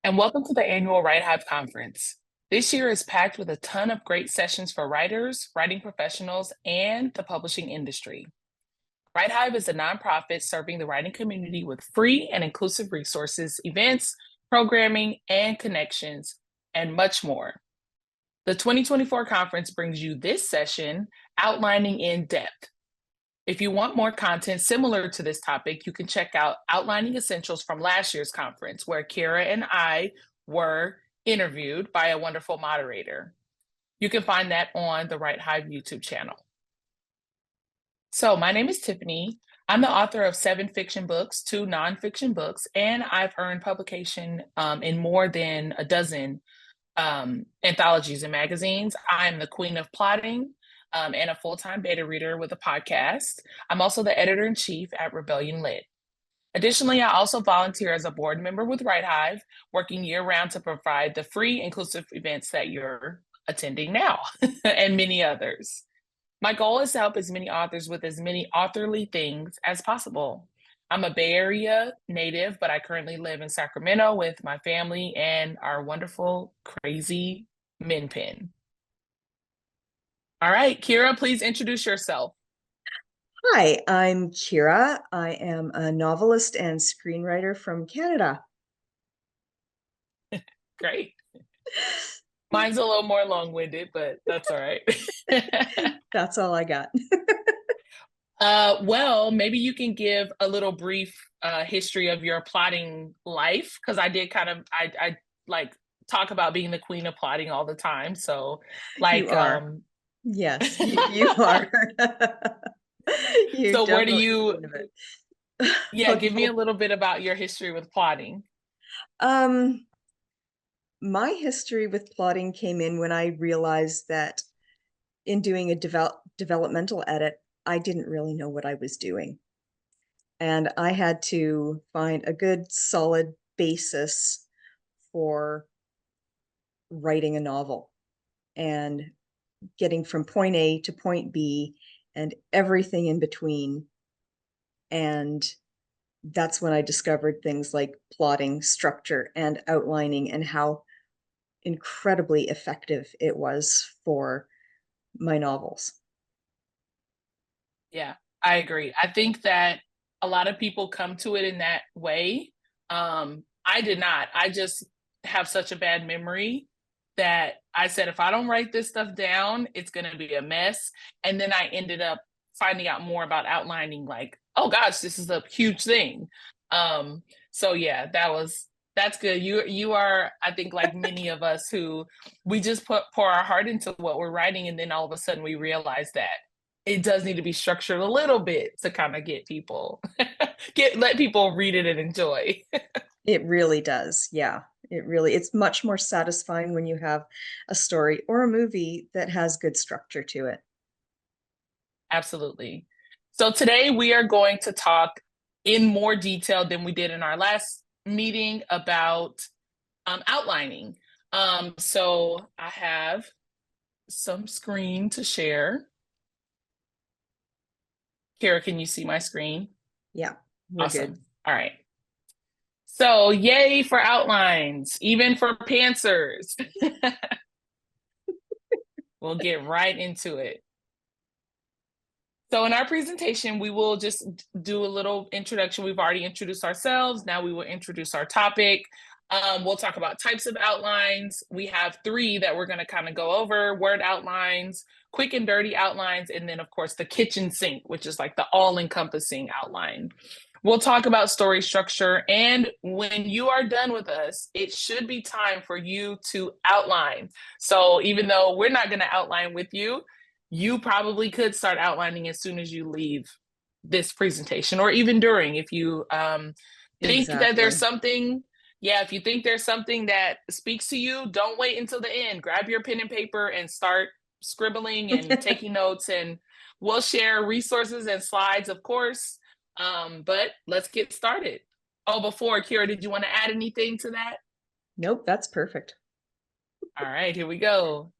And welcome to the annual WriteHive conference. This year is packed with a ton of great sessions for writers, writing professionals, and the publishing industry. WriteHive is a nonprofit serving the writing community with free and inclusive resources, events, programming, and connections, and much more. The 2024 conference brings you this session, Outlining in Depth. If you want more content similar to this topic, you can check out Outlining Essentials from last year's conference, where Kira and I were interviewed by a wonderful moderator. You can find that on the WriteHive YouTube channel. So my name is Tiffany. I'm the author of 7 fiction books, 2 nonfiction books, and I've earned publication in more than a dozen anthologies and magazines. I'm the queen of plotting, and a full-time beta reader with a podcast. I'm also the editor-in-chief at Rebellion Lit. Additionally, I also volunteer as a board member with WriteHive, working year-round to provide the free inclusive events that you're attending now, and many others. My goal is to help as many authors with as many authorly things as possible. I'm a Bay Area native, but I currently live in Sacramento with my family and our wonderful, crazy min pin. All right, Kira, please introduce yourself. Hi, I'm Kira. I am a novelist and screenwriter from Canada. Great. Mine's a little more long-winded, but that's all right. That's all I got. Well, maybe you can give a little brief history of your plotting life, because I did I like talk about being the queen of plotting all the time. So like You are. Yes, you are. You're so where do definitely you How give me a little bit about your history with plotting. My history with plotting came in when I realized that in doing a developmental edit, I didn't really know what I was doing. And I had to find a good solid basis for writing a novel and getting from point A to point B and everything in between. And that's when I discovered things like plotting, structure, and outlining, and how incredibly effective it was for my novels. Yeah, I agree. I think that a lot of people come to it in that way. I did not. I just have such a bad memory that I said, if I don't write this stuff down, it's going to be a mess. And then I ended up finding out more about outlining, like, oh gosh, this is a huge thing. So yeah, that's good. You are, I think, like many of us who we just pour our heart into what we're writing, and then all of a sudden we realize that it does need to be structured a little bit to kind of get people let people read it and enjoy. It really does. Yeah, it's much more satisfying when you have a story or a movie that has good structure to it. Absolutely. So today we are going to talk in more detail than we did in our last meeting about outlining. So I have some screen to share. Kara, can you see my screen? Yeah, we're Awesome. good. All right. So yay for outlines, even for pantsers. We'll get right into it. So in our presentation, we will just do a little introduction. We've already introduced ourselves. Now we will introduce our topic. We'll talk about types of outlines. We have 3 that we're going to kind of go over: word outlines, quick and dirty outlines, and then of course the kitchen sink, which is like the all-encompassing outline. We'll talk about story structure, and when you are done with us, it should be time for you to outline. So even though we're not going to outline with you, you probably could start outlining as soon as you leave this presentation, or even during, if you think that there's Exactly. something. Yeah, if you think there's something that speaks to you, don't wait until the end. Grab your pen and paper and start scribbling and taking notes, and we'll share resources and slides, of course. But let's get started. Oh, before, Kira, did you want to add anything to that? Nope, that's perfect. All right, here we go.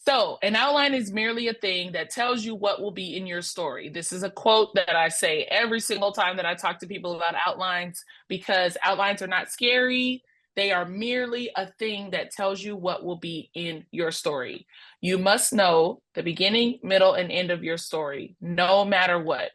So So an outline is merely a thing that tells you what will be in your story. This is a quote that I say every single time that I talk to people about outlines, because outlines are not scary. They are merely a thing that tells you what will be in your story. You must know the beginning, middle, and end of your story, no matter what.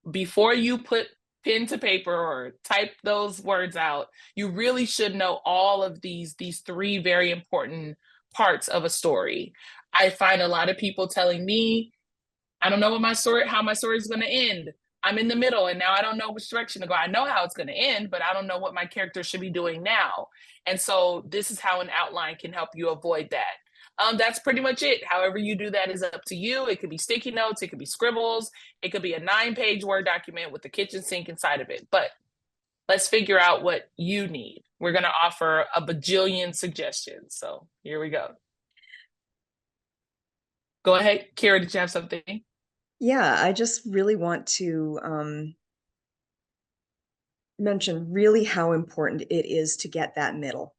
Before you put pen to paper or type those words out, you really should know all of these three very important parts of a story. I find a lot of people telling me, I don't know what how my story is going to end. I'm in the middle and now I don't know which direction to go. I know how it's going to end, but I don't know what my character should be doing now. And so this is how an outline can help you avoid that. That's pretty much it. However you do that is up to you. It could be sticky notes, it could be scribbles, it could be a 9-page Word document with the kitchen sink inside of it. But let's figure out what you need. We're going to offer a bajillion suggestions. So here we go. Go ahead, Kara, did you have something? Yeah, I just really want to mention really how important it is to get that middle.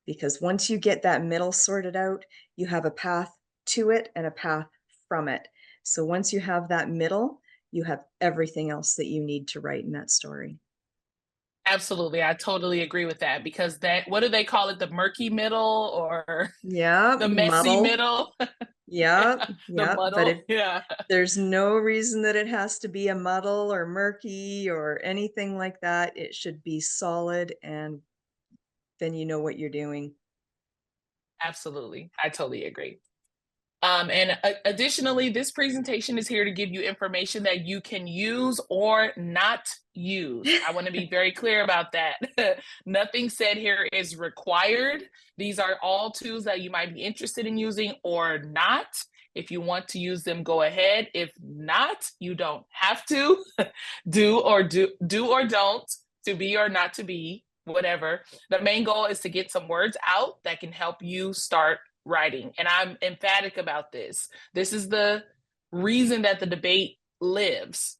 Because once you get that middle sorted out, you have a path to it and a path from it. So once you have that middle, you have everything else that you need to write in that story. Absolutely. I totally agree with that, because that, what do they call it? The murky middle or Yeah, the messy muddle. middle? Yeah, The yeah. But if muddle. Yeah. there's no reason that it has to be a muddle or murky or anything like that, it should be solid, and then you know what you're doing. Absolutely. I totally agree. And additionally, this presentation is here to give you information that you can use or not use. I want to be very clear about that. Nothing said here is required. These are all tools that you might be interested in using or not. If you want to use them, go ahead. If not, you don't have to. do or don't, to be or not to be, whatever. The main goal is to get some words out that can help you start writing. And I'm emphatic about this. This is the reason that the debate lives.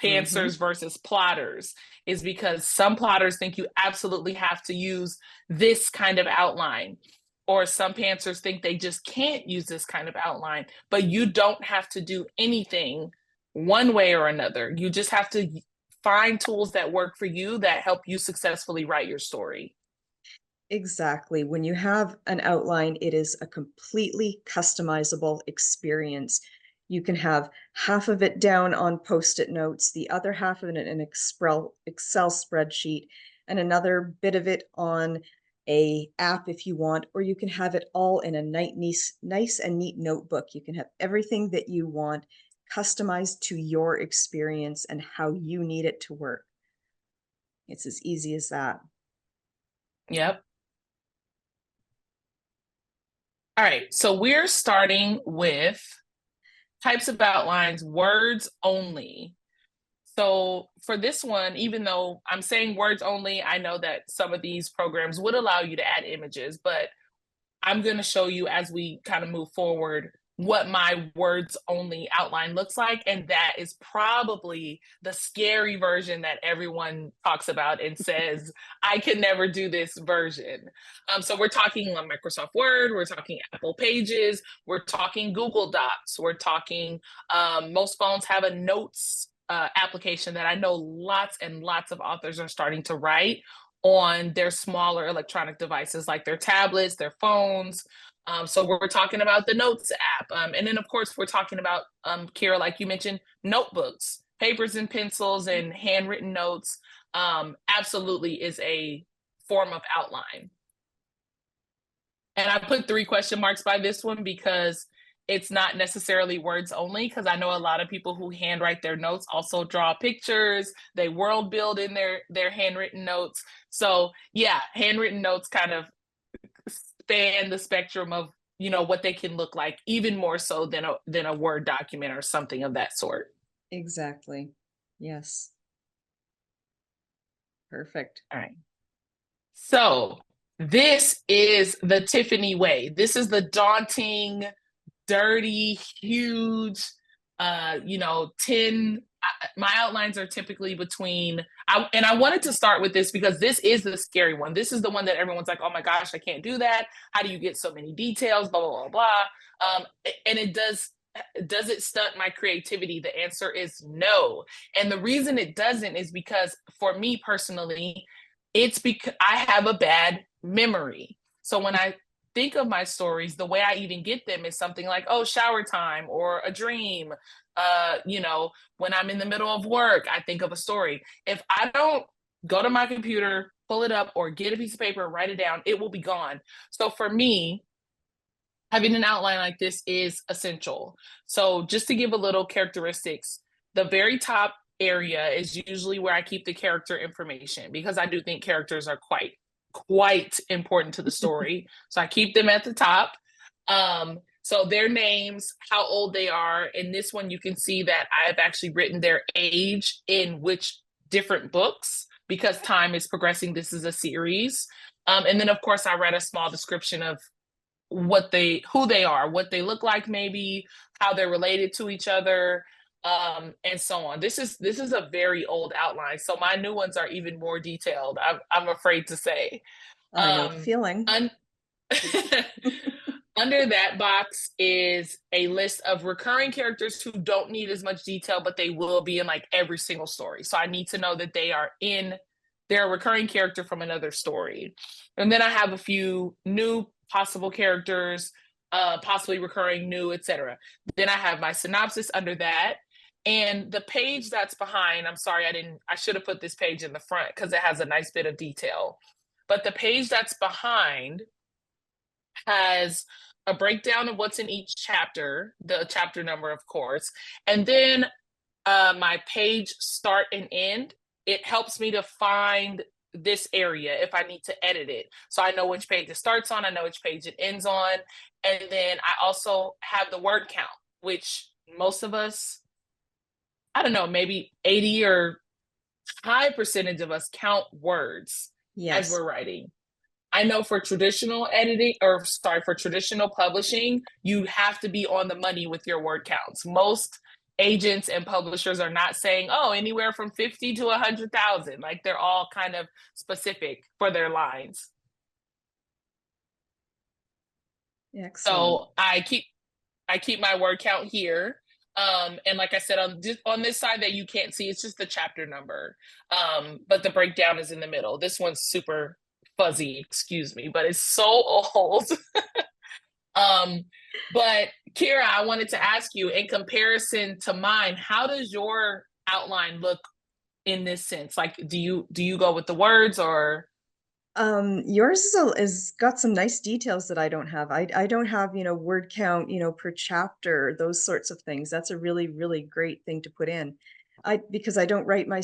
Pantsers versus plotters, is because some plotters think you absolutely have to use this kind of outline, or some pantsers think they just can't use this kind of outline. But you don't have to do anything one way or another. You just have to find tools that work for you that help you successfully write your story. Exactly. When you have an outline, it is a completely customizable experience. You can have half of it down on Post-it notes, the other half of it in an Excel spreadsheet, and another bit of it on a app if you want, or you can have it all in a nice and neat notebook. You can have everything that you want customized to your experience and how you need it to work. It's as easy as that. Yep. All right, so we're starting with types of outlines, words only. So for this one, even though I'm saying words only, I know that some of these programs would allow you to add images, but I'm going to show you as we kind of move forward what my words only outline looks like. And that is probably the scary version that everyone talks about and says, I could never do this version. So we're talking on Microsoft Word, we're talking Apple Pages, we're talking Google Docs, we're talking, most phones have a notes application that I know lots and lots of authors are starting to write on their smaller electronic devices, like their tablets, their phones. So we're talking about the Notes app. And then, of course, we're talking about, Kira, like you mentioned, notebooks, papers and pencils and handwritten notes. Absolutely is a form of outline. And I put 3 question marks by this one because it's not necessarily words only, because I know a lot of people who handwrite their notes also draw pictures, they world build in their handwritten notes. So yeah, handwritten notes kind of span the spectrum of, you know, what they can look like, even more so than a Word document or something of that sort. Exactly. Yes. Perfect. All right. So this is the Tiffany way. This is the daunting, dirty, huge, 10. My outlines are typically between, I wanted to start with this because this is the scary one. This is the one that everyone's like, oh my gosh, I can't do that. How do you get so many details? Blah, blah, blah, blah. And does it stunt my creativity? The answer is no. And the reason it doesn't is because for me personally, it's because I have a bad memory. So when I think of my stories, the way I even get them is something like, oh, shower time or a dream. When I'm in the middle of work, I think of a story. If I don't go to my computer, pull it up, or get a piece of paper, write it down, it will be gone. So for me, having an outline like this is essential. So just to give a little characteristics, the very top area is usually where I keep the character information because I do think characters are quite important to the story. So I keep them at the top. So their names, how old they are. In this one, you can see that I've actually written their age in which different books because time is progressing. This is a series. And then of course I read a small description of who they are, what they look like, maybe how they're related to each other, and so on. This is a very old outline, so my new ones are even more detailed. I'm afraid to say. I know the feeling. Under that box is a list of recurring characters who don't need as much detail, but they will be in like every single story. So I need to know that they're a recurring character from another story. And then I have a few new possible characters, possibly recurring, new, etc. Then I have my synopsis under that. And the page that's behind, I'm sorry, I should have put this page in the front because it has a nice bit of detail. But the page that's behind has a breakdown of what's in each chapter, the chapter number, of course. And then my page start and end, it helps me to find this area if I need to edit it. So I know which page it starts on, I know which page it ends on. And then I also have the word count, which most of us, I don't know, maybe 80 or high percentage of us count words as we're writing. I know for traditional publishing, you have to be on the money with your word counts. Most agents and publishers are not saying, oh, anywhere from 50 to 100,000. Like they're all kind of specific for their lines. Excellent. So I keep my word count here. And like I said, on this side that you can't see, it's just the chapter number. But the breakdown is in the middle. This one's super fuzzy, excuse me, but it's so old. But Kira, I wanted to ask you, in comparison to mine, how does your outline look in this sense? Like, do you go with the words or? Yours is got some nice details that I don't have. I don't have, word count, per chapter, those sorts of things. That's a really, really great thing to put in. Because I don't write my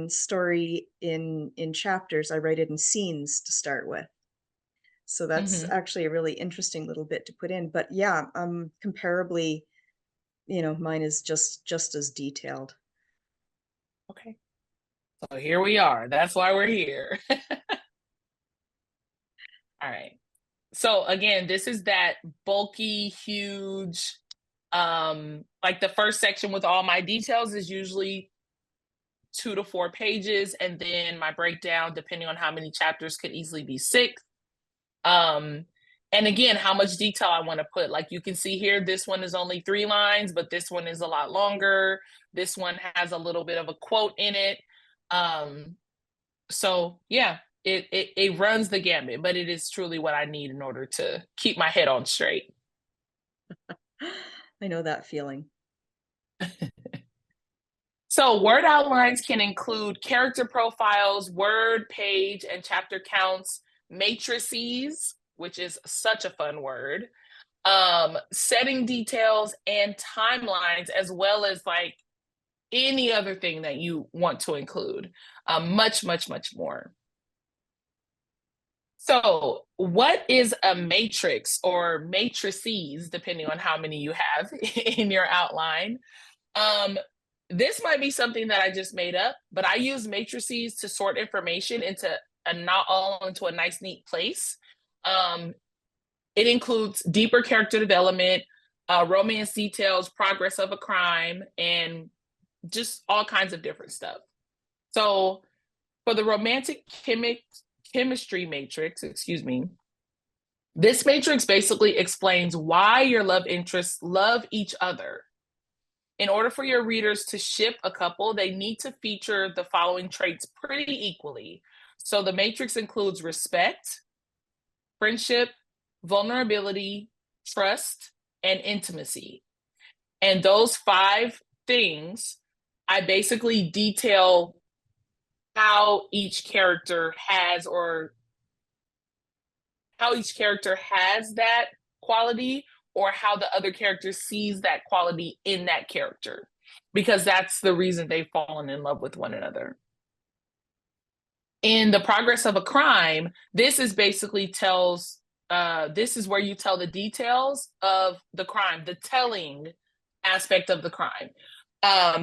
story in chapters, I write it in scenes to start with. So that's actually a really interesting little bit to put in. But yeah, comparably, mine is just as detailed. Okay. So here we are. That's why we're here. All right. So again, this is that bulky, huge, like the first section with all my details is usually 2 to 4 pages. And then my breakdown, depending on how many chapters, could easily be 6. And again, how much detail I want to put. Like you can see here, this one is only 3 lines, but this one is a lot longer. This one has a little bit of a quote in it. So yeah, it runs the gamut, but it is truly what I need in order to keep my head on straight. I know that feeling. So word outlines can include character profiles, word, page, and chapter counts, matrices, which is such a fun word, setting details, and timelines, as well as like any other thing that you want to include. Much, much, much more. So what is a matrix or matrices, depending on how many you have in your outline? This might be something that I just made up, but I use matrices to sort information into a nice, neat place. It includes deeper character development, romance details, progress of a crime, and just all kinds of different stuff. So for the romantic chemistry matrix, excuse me, this matrix basically explains why your love interests love each other. In order for your readers to ship a couple, they need to feature the following traits pretty equally. So the matrix includes respect, friendship, vulnerability, trust, and intimacy. And those 5 things, I basically detail how each character has that quality, or how the other character sees that quality in that character, because that's the reason they've fallen in love with one another. In the progress of a crime, this is where you tell the details of the crime, the telling aspect of the crime.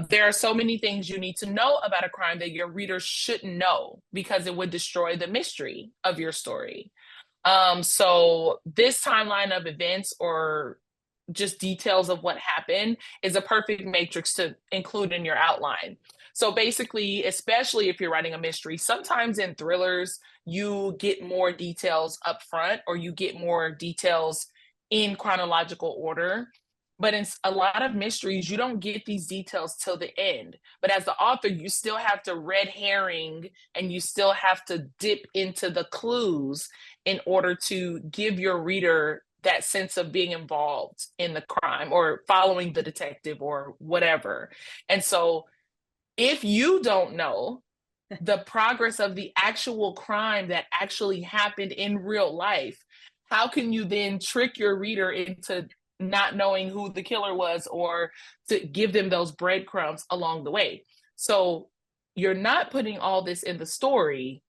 There are so many things you need to know about a crime that your readers shouldn't know, because it would destroy the mystery of your story. So this timeline of events, or just details of what happened, is a perfect matrix to include in your outline. So basically, especially if you're writing a mystery, sometimes in thrillers, you get more details up front, or you get more details in chronological order. But in a lot of mysteries, you don't get these details till the end. But as the author, you still have to red herring, and you still have to dip into the clues in order to give your reader that sense of being involved in the crime, or following the detective, or whatever. And so if you don't know the progress of the actual crime that actually happened in real life, how can you then trick your reader into not knowing who the killer was, or to give them those breadcrumbs along the way? So you're not putting all this in the story.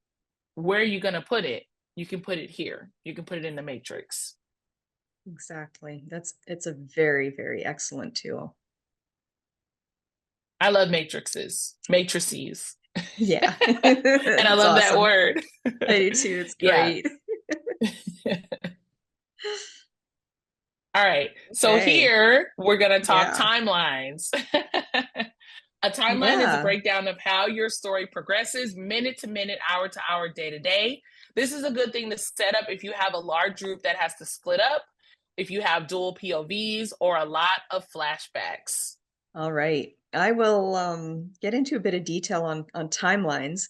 Where are you going to put it? You can put it here. You can put it in the matrix. Exactly. It's a very, very excellent tool. I love matrices. Yeah. And I It's love that awesome. word. I do too. It's Yeah. great. All right. So Okay. here we're going to talk Yeah. timelines. A timeline is a Yeah. breakdown of how your story progresses minute to minute, hour to hour, day to day. This is a good thing to set up if you have a large group that has to split up, if you have dual POVs, or a lot of flashbacks. All right. I will get into a bit of detail on timelines.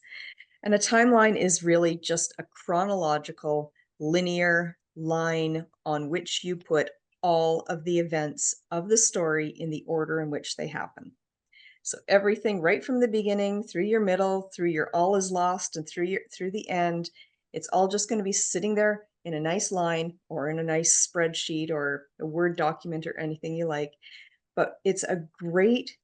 And a timeline is really just a chronological linear line on which you put all of the events of the story in the order in which they happen. So everything right from the beginning through your middle, through your all is lost, and through the end, it's all just going to be sitting there in a nice line, or in a nice spreadsheet, or a Word document, or anything you like. But it's a great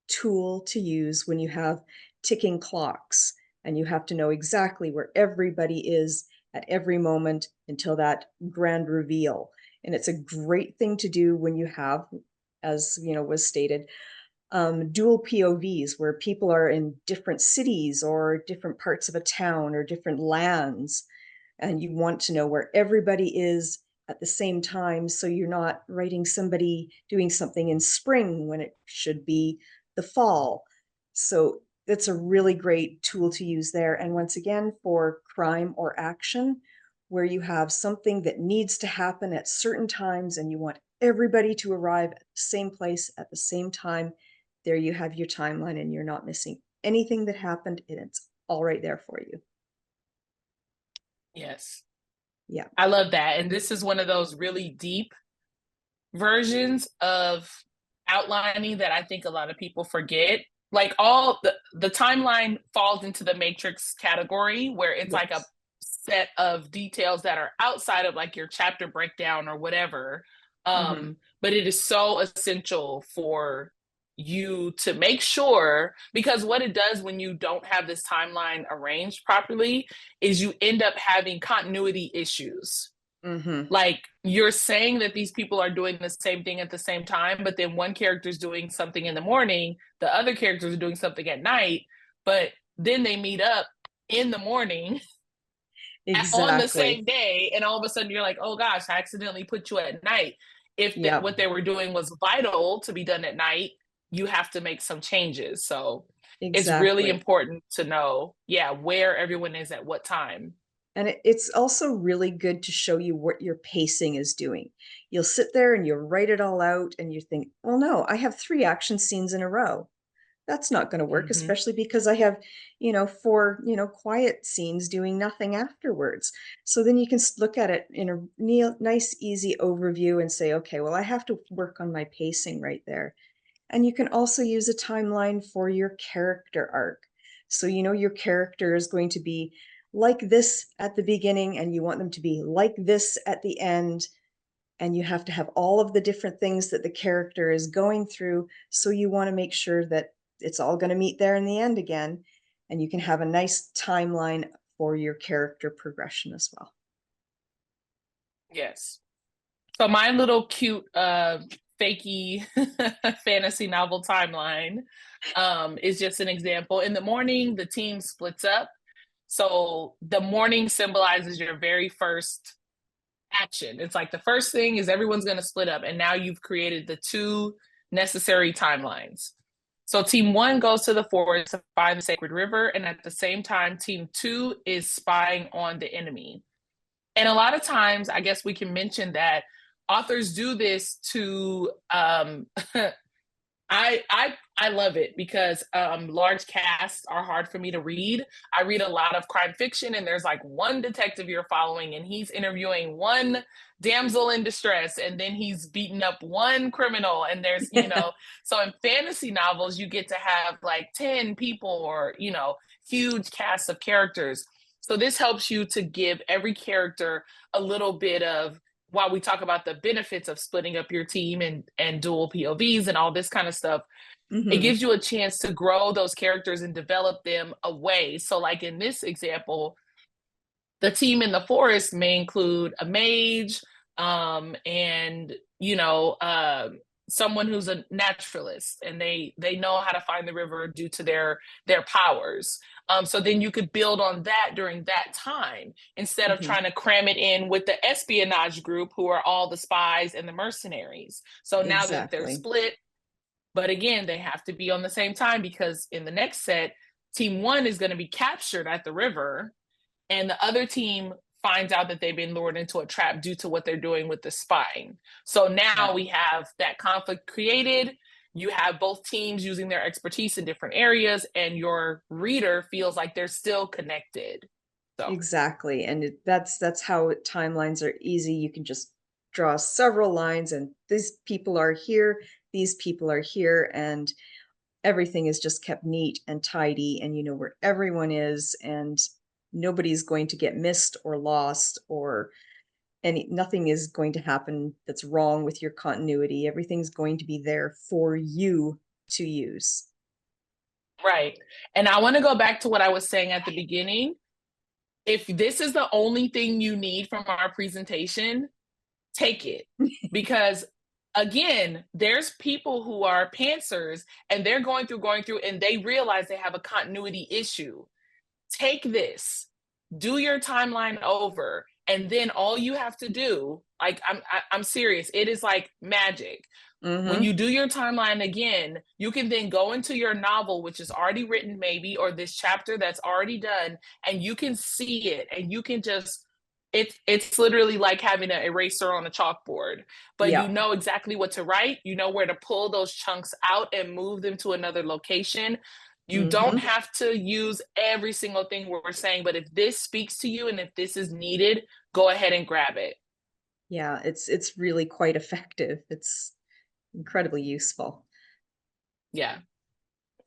tool to use when you have ticking clocks and you have to know exactly where everybody is at every moment until that grand reveal. And it's a great thing to do when you have, as you know, was stated, dual POVs, where people are in different cities, or different parts of a town, or different lands, and you want to know where everybody is at the same time, so you're not writing somebody doing something in spring when it should be the fall. So that's a really great tool to use there. And once again, for crime or action, where you have something that needs to happen at certain times and you want everybody to arrive at the same place at the same time, there you have your timeline, and you're not missing anything that happened, and it's all right there for you. Yes. Yeah. I love that. And this is one of those really deep versions of outlining that I think a lot of people forget. Like, all the timeline falls into the matrix category, where it's like a Yes. set of details that are outside of like your chapter breakdown or whatever. Mm-hmm. But it is so essential for you to make sure, because what it does when you don't have this timeline arranged properly is you end up having continuity issues. Mm-hmm. Like, you're saying that these people are doing the same thing at the same time, but then one character's doing something in the morning, the other characters are doing something at night, but then they meet up in the morning on the Exactly. same day, and all of a sudden you're like, oh gosh, I accidentally put you at night. if Yeah, what they were doing was vital to be done at night, you have to make some changes. So it's really exactly. important to know, yeah, where everyone is at what time. And it's also really good to show you what your pacing is doing. You'll sit there and you'll write it all out and you think, well, no, I have 3 action scenes in a row. That's not going to work, Hmm. especially because I have, 4, quiet scenes doing nothing afterwards. So then you can look at it in a nice, easy overview and say, okay, well, I have to work on my pacing right there. And you can also use a timeline for your character arc. So you know your character is going to be like this at the beginning, and you want them to be like this at the end. And you have to have all of the different things that the character is going through. So you want to make sure that it's all going to meet there in the end again. And you can have a nice timeline for your character progression as well. Yes. So my little cute fakey fantasy novel timeline is just an example. In the morning, the team splits up. So the morning symbolizes your very first action. It's like the first thing is everyone's going to split up, and now you've created the two necessary timelines. So team one goes to the forest to find the sacred river, and at the same time, team two is spying on the enemy. And a lot of times, I guess we can mention that authors do this to I love it because large casts are hard for me to read. I read a lot of crime fiction, and there's like one detective you're following, and he's interviewing one damsel in distress, and then he's beating up one criminal. And there's, so in fantasy novels, you get to have like 10 people or, huge casts of characters. So this helps you to give every character a little bit of, while we talk about the benefits of splitting up your team and dual POVs and all this kind of stuff, it Hmm. gives you a chance to grow those characters and develop them away. So, like in this example, the team in the forest may include a mage, and someone who's a naturalist, and they know how to find the river due to their powers. So then you could build on that during that time instead of Hmm. trying to cram it in with the espionage group, who are all the spies and the mercenaries. So now that they're Exactly. split, but again, they have to be on the same time, because in the next set, team one is going to be captured at the river, and the other team finds out that they've been lured into a trap due to what they're doing with the spying. So Yeah. now we have that conflict created. You have both teams using their expertise in different areas, and your reader feels like they're still connected. So, Exactly, and that's how timelines are easy. You can just draw several lines, and these people are here, these people are here, and everything is just kept neat and tidy, and you know where everyone is, and nobody's going to get missed or lost, or nothing is going to happen that's wrong with your continuity. Everything's going to be there for you to use. right. And I want to go back to what I was saying at the beginning. If this is the only thing you need from our presentation, take it, because again, there's people who are pantsers, and they're going through and they realize they have a continuity issue. Take this, do your timeline over, and then all you have to do, like, I'm serious, it is like magic. When Hmm. you do your timeline again, you can then go into your novel, which is already written, maybe, or this chapter that's already done, and you can see it, and you can just, it's literally like having an eraser on a chalkboard, but you Yeah. know exactly what to write. You know where to pull those chunks out and move them to another location. You don't Hmm. have to use every single thing we're saying, but if this speaks to you and if this is needed, go ahead and grab it. Yeah, it's really quite effective. It's incredibly useful. Yeah.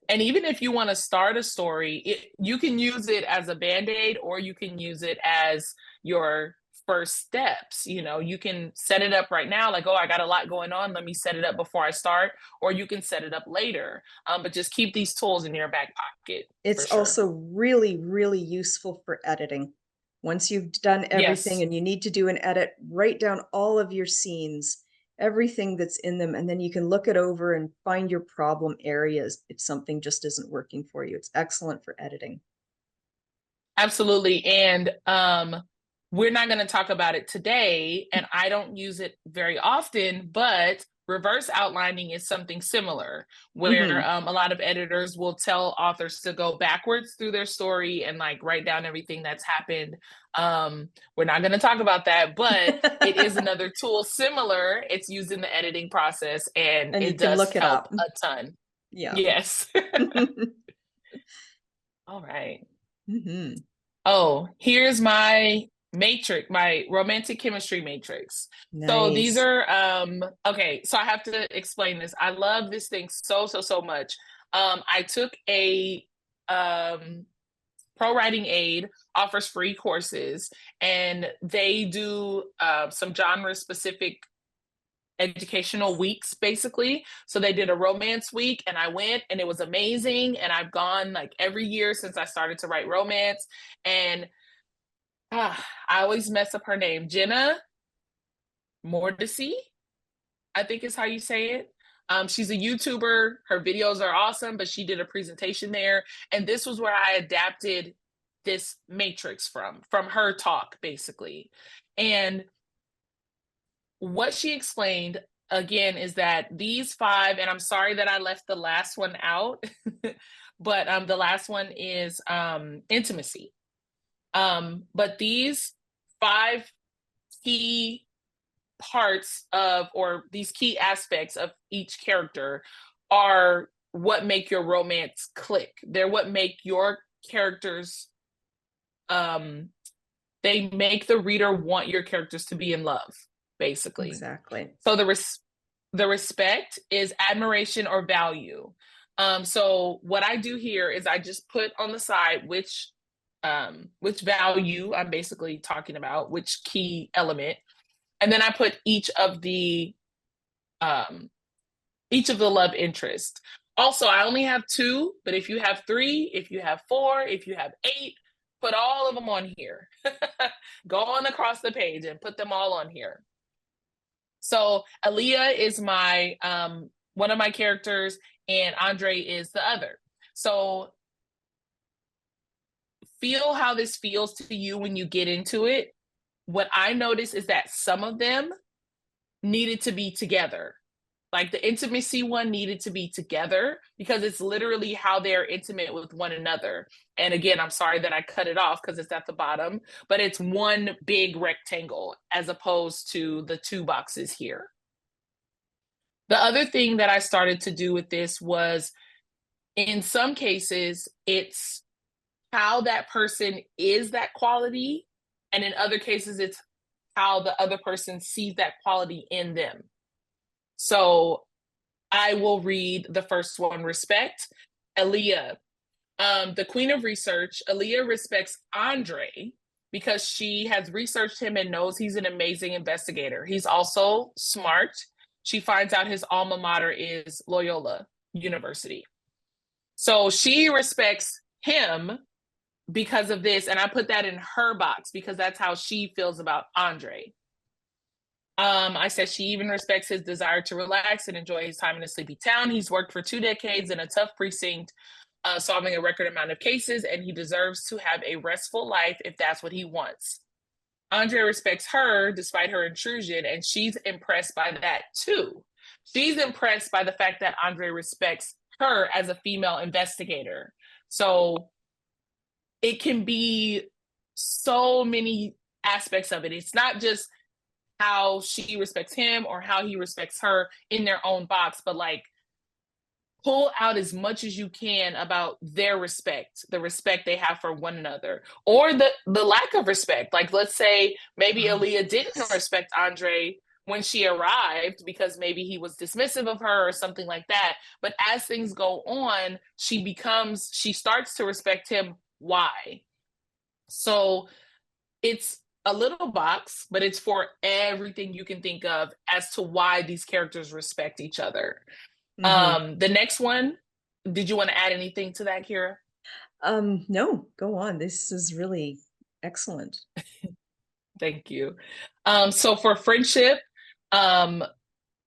And even if you want to start a story, you can use it as a band-aid, or you can use it as your first steps. You can set it up right now, like, oh, I got a lot going on, let me set it up before I start. Or you can set it up later, but just keep these tools in your back pocket It's for sure. also really, really useful for editing. Once you've done everything Yes, and you need to do an edit, write down all of your scenes, everything that's in them, and then you can look it over and find your problem areas if something just isn't working for you. It's excellent for editing. absolutely. And we're not going to talk about it today, and I don't use it very often, but reverse outlining is something similar where Mm-hmm. a lot of editors will tell authors to go backwards through their story and like write down everything that's happened. We're not going to talk about that, but it is another tool similar. It's used in the editing process, and And you it can does look it help up. a ton. Yeah. Yes. All right. Mm-hmm. Oh, here's my matrix, my romantic chemistry matrix. So these Nice. are okay, so I have to explain this. I love this thing so much. I took a Pro Writing Aid offers free courses, and they do some genre specific educational weeks basically. So they did a romance week and I went and it was amazing, and I've gone like every year since I started to write romance. And I always mess up her name. Jenna Mordacy, I think is how you say it. She's a YouTuber. Her videos are awesome, but she did a presentation there. And this was where I adapted this matrix from her talk, basically. And what she explained again is that these five, and I'm sorry that I left the last one out, but the last one is intimacy. But these five key parts of, or these key aspects of each character are what make your romance click. They're what make your characters, um, they make the reader want your characters to be in love, basically. Exactly. So the respect is admiration or value. So what I do here is I just put on the side which value I'm basically talking about, which key element, and then I put um, each of the love interest. Also, I only have two, but if you have three, if you have four, if you have eight, put all of them on here. Go on across the page and put them all on here. So Aaliyah is my one of my characters, and Andre is the other. So feel how this feels to you when you get into it. What I noticed is that some of them needed to be together. Like the intimacy one needed to be together because it's literally how they're intimate with one another. And again, I'm sorry that I cut it off because it's at the bottom, but it's one big rectangle as opposed to the two boxes here. The other thing that I started to do with this was, in some cases, it's how that person is that quality. And in other cases, it's how the other person sees that quality in them. So I will read the first one, respect. Aaliyah, the queen of research. Aaliyah respects Andre because she has researched him and knows he's an amazing investigator. He's also smart. She finds out his alma mater is Loyola University. So she respects him because of this. And I put that in her box because that's how she feels about Andre. I said she even respects his desire to relax and enjoy his time in a sleepy town. He's worked for 2 decades in a tough precinct, solving a record amount of cases, and he deserves to have a restful life if that's what he wants. Andre respects her despite her intrusion, and she's impressed by that too. She's impressed by the fact that Andre respects her as a female investigator. So it can be so many aspects of it. It's not just how she respects him or how he respects her in their own box, but like pull out as much as you can about their respect, the respect they have for one another, or the lack of respect. Like let's say maybe Oh, Aaliyah didn't yes. respect Andre when she arrived because maybe he was dismissive of her or something like that. But as things go on, she starts to respect him. Why? So it's a little box, but it's for everything you can think of as to why these characters respect each other. Mm-hmm. The next one, did you want to add anything to that, Kira? No, go on. This is really excellent. Thank you. So for friendship, um,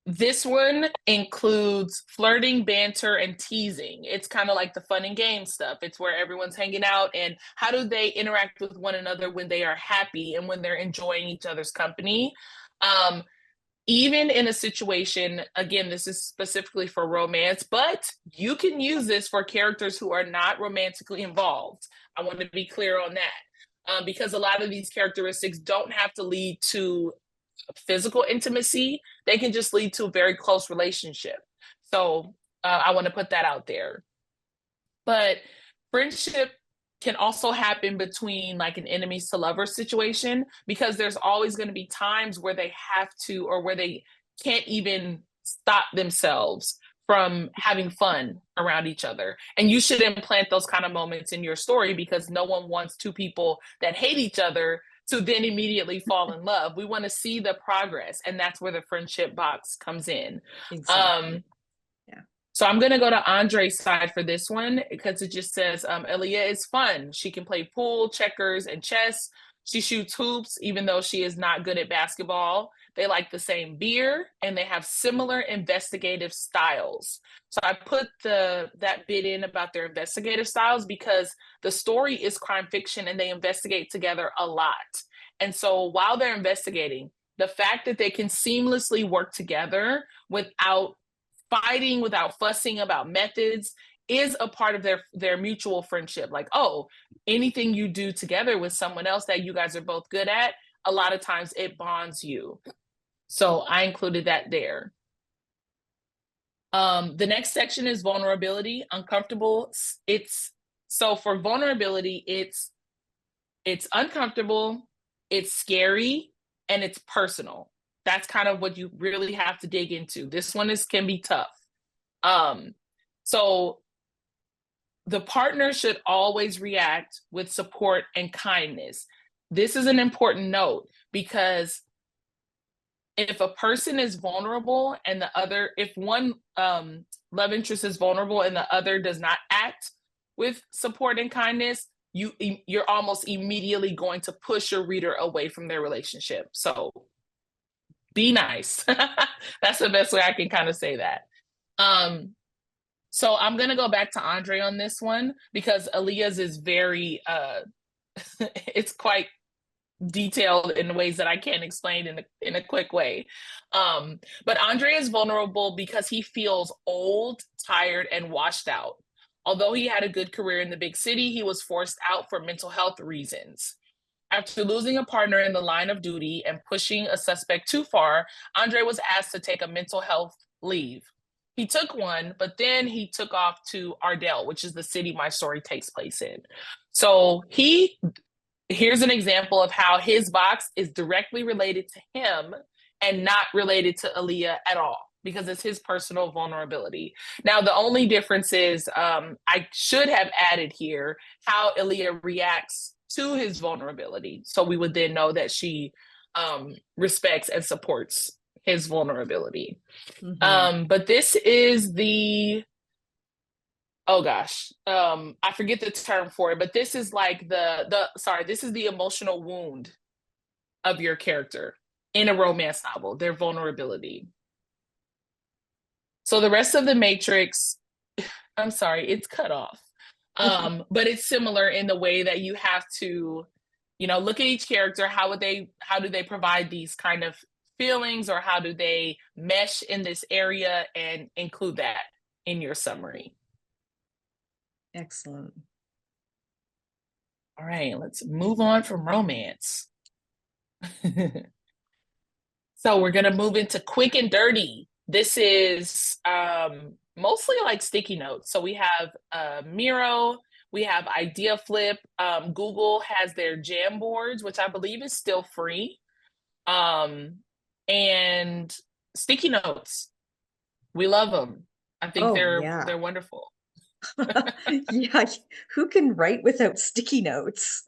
This one includes flirting, banter, and teasing. It's kind of like the fun and game stuff. It's where everyone's hanging out and how do they interact with one another when they are happy and when they're enjoying each other's company. Um, Even in a situation, again, this is specifically for romance, but you can use this for characters who are not romantically involved. I want to be clear on that. Because a lot of these characteristics don't have to lead to physical intimacy, they can just lead to a very close relationship. So I want to put that out there. But friendship can also happen between like an enemies to lovers situation because there's always going to be times where they have to or where they can't even stop themselves from having fun around each other. And you should implant those kind of moments in your story because no one wants two people that hate each other to then immediately fall in love. We want to see the progress, and that's where the friendship box comes in. Exactly. Yeah. So I'm going to go to Andre's side for this one because it just says Aaliyah is fun. She can play pool, checkers, and chess. She shoots hoops, even though she is not good at basketball. They like the same beer and they have similar investigative styles. So I put that bit in about their investigative styles because the story is crime fiction and they investigate together a lot. And so while they're investigating, the fact that they can seamlessly work together without fighting, without fussing about methods is a part of their mutual friendship. Like, oh, anything you do together with someone else that you guys are both good at, a lot of times it bonds you. So I included that there. The next section is vulnerability, uncomfortable. It's so for vulnerability, it's uncomfortable, it's scary, and it's personal. That's kind of what you really have to dig into. This one can be tough. So the partner should always react with support and kindness. This is an important note because if a person is vulnerable and if one love interest is vulnerable and the other does not act with support and kindness, you're almost immediately going to push your reader away from their relationship. So be nice. That's the best way I can kind of say that. So I'm going to go back to Andre on this one because Aaliyah's is very, it's quite detailed in ways that I can't explain in a quick way. But Andre is vulnerable because he feels old, tired, and washed out. Although he had a good career in the big city, he was forced out for mental health reasons. After losing a partner in the line of duty and pushing a suspect too far, Andre was asked to take a mental health leave. He took one, but then he took off to Ardell, which is the city my story takes place in. So here's an example of how his box is directly related to him and not related to Aaliyah at all because it's his personal vulnerability. Now, the only difference is I should have added here how Aaliyah reacts to his vulnerability. So we would then know that she respects and supports his vulnerability. But this is oh gosh, I forget the term for it, but this is like this is the emotional wound of your character in a romance novel, their vulnerability. So the rest of the matrix, I'm sorry, it's cut off. But it's similar in the way that you have to, look at each character. How do they provide these kind of feelings, or how do they mesh in this area, and include that in your summary. Excellent. All right, let's move on from romance. So we're gonna move into quick and dirty. This is mostly like sticky notes. So we have Miro, we have Idea Flip. Google has their jam boards, which I believe is still free. And sticky notes. We love them. I think they're wonderful. Yeah, who can write without sticky notes?